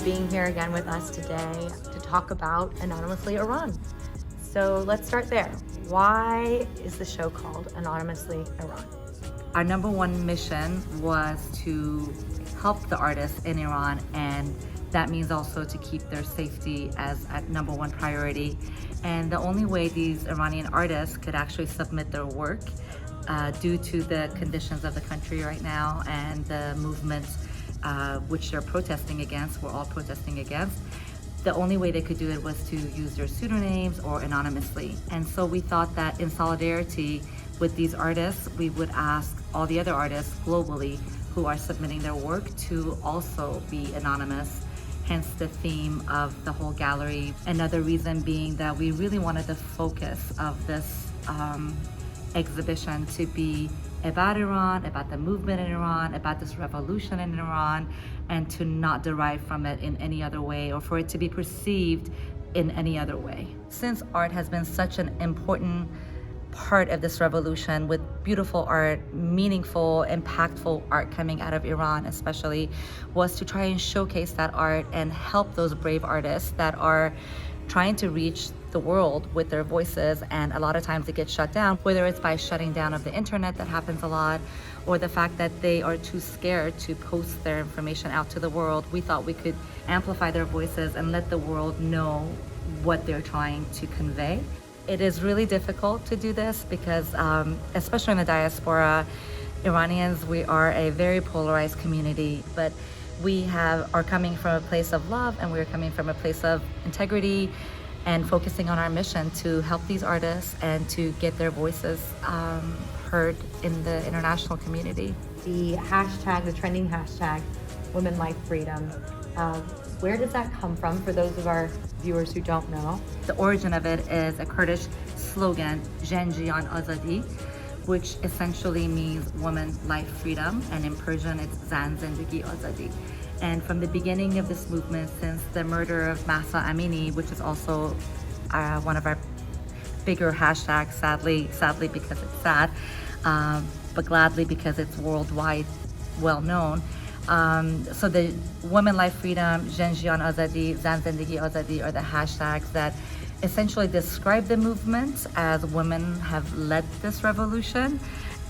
being here again with us today to talk about Anonymously Iran. So let's start there. Why is the show called Anonymously Iran? Our number one mission was to help the artists in Iran, and that means also to keep their safety as a number one priority. And the only way these Iranian artists could actually submit their work due to the conditions of the country right now and the movements which they're protesting against, we're all protesting against, the only way they could do it was to use their pseudonyms or anonymously. And so we thought that in solidarity with these artists, we would ask all the other artists globally who are submitting their work to also be anonymous, hence the theme of the whole gallery. Another reason being that we really wanted the focus of this exhibition to be about Iran, about the movement in Iran, about this revolution in Iran, and to not derive from it in any other way or for it to be perceived in any other way. Since art has been such an important part of this revolution, with beautiful art, meaningful, impactful art coming out of Iran especially, was to try and showcase that art and help those brave artists that are trying to reach the world with their voices, and a lot of times it gets shut down, whether it's by shutting down of the internet, that happens a lot, or the fact that they are too scared to post their information out to the world. We thought we could amplify their voices and let the world know what they're trying to convey. It is really difficult to do this because, especially in the diaspora, Iranians, we are a very polarized community, but we are coming from a place of love, and we're coming from a place of integrity and focusing on our mission to help these artists and to get their voices heard in the international community. The hashtag, the trending hashtag, Women Life Freedom, where does that come from for those of our viewers who don't know? The origin of it is a Kurdish slogan, Jen Jiyan Azadi, which essentially means woman, life, freedom, and in Persian it's Zan Zindagi Azadi. And from the beginning of this movement, since the murder of Mahsa Amini, which is also one of our bigger hashtags, sadly because it's sad, but gladly because it's worldwide well known. So the Women, Life, Freedom, Jen Jiyan Azadi, Zan Zindagi Azadi are the hashtags that essentially describe the movement as women have led this revolution.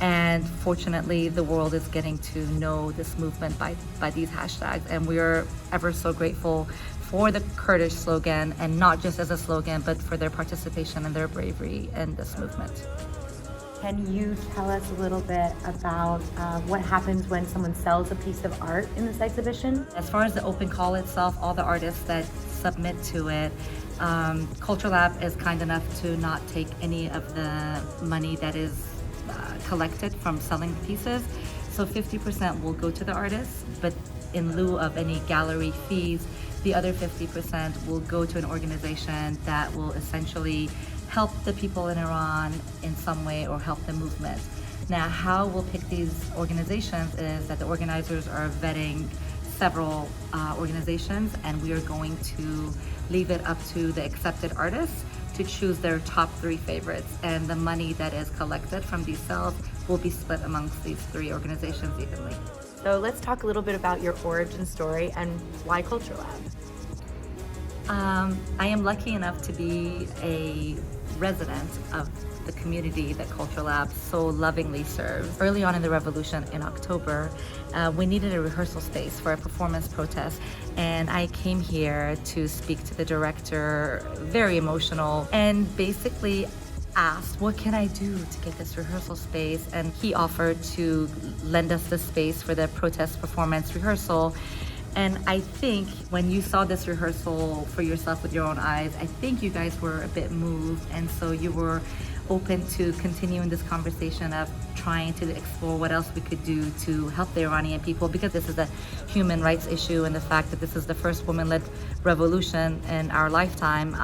And fortunately, the world is getting to know this movement by these hashtags. And we are ever so grateful for the Kurdish slogan, and not just as a slogan, but for their participation and their bravery in this movement. Can you tell us a little bit about what happens when someone sells a piece of art in this exhibition? As far as the open call itself, all the artists that submit to it, Culture Lab is kind enough to not take any of the money that is collected from selling the pieces. So 50% will go to the artists, but in lieu of any gallery fees, the other 50% will go to an organization that will essentially help the people in Iran in some way or help the movement. Now, how we'll pick these organizations is that the organizers are vetting several organizations, and we are going to leave it up to the accepted artists to choose their top 3 favorites, and the money that is collected from these sales will be split amongst these 3 organizations evenly. So let's talk a little bit about your origin story and why Culture Lab. I am lucky enough to be a resident of the community that Culture Lab so lovingly serves. Early on in the revolution in October, we needed a rehearsal space for a performance protest, and I came here to speak to the director, very emotional, and basically asked, what can I do to get this rehearsal space? And he offered to lend us the space for the protest performance rehearsal. And I think when you saw this rehearsal for yourself with your own eyes, I think you guys were a bit moved, and so you were open to continuing this conversation of trying to explore what else we could do to help the Iranian people, because this is a human rights issue, and the fact that this is the first woman-led revolution in our lifetime,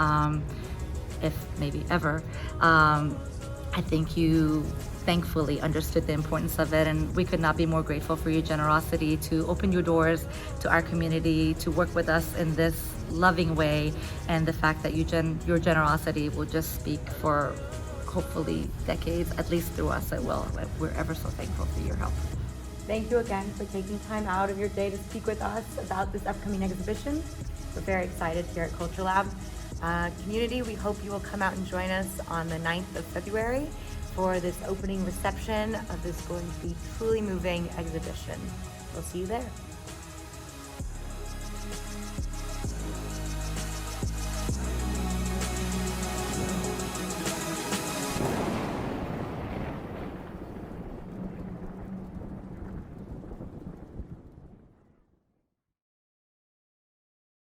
if maybe ever, I think you thankfully understood the importance of it, and we could not be more grateful for your generosity to open your doors to our community, to work with us in this loving way, and the fact that your generosity will just speak for hopefully decades, at least through us it will. We're ever so thankful for your help. Thank you again for taking time out of your day to speak with us about this upcoming exhibition. We're very excited here at Culture Lab. Community, we hope you will come out and join us on the 9th of February for this opening reception of this going to be truly moving exhibition. We'll see you there.